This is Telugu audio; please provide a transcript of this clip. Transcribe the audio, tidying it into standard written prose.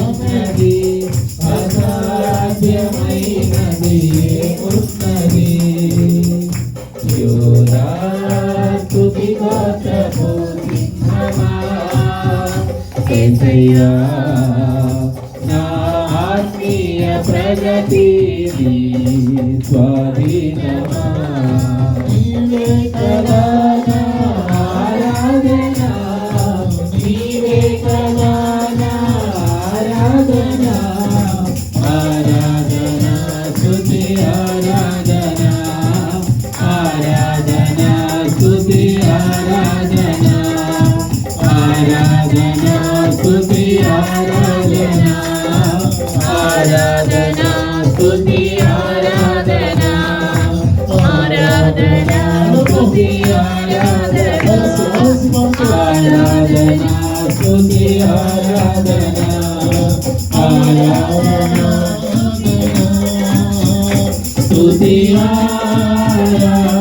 ఉన్నది అసాధ్యమైనది ఉన్నది యోధా స్తుతి గోత్రము సింహమా యేసయ్యా నా ఆత్మీయ ప్రగతి నీ స్వాధీనమా నీవే కదా నా ఆరాధన నీవే కదా నా ఆరాధన ఆరాధన స్తుతి ఆరాధన ఆరాధన స్తుతి ఆరాధన ఆరాధన స్తుతి ఆరాధన ఆరాధన స్తుతి ఆరాధన ఆరాధన స్తుతి ఆరాధన ఆరాధన స్తుతి ఆరాధన ఆరాధన స్తుతి ఆరాధన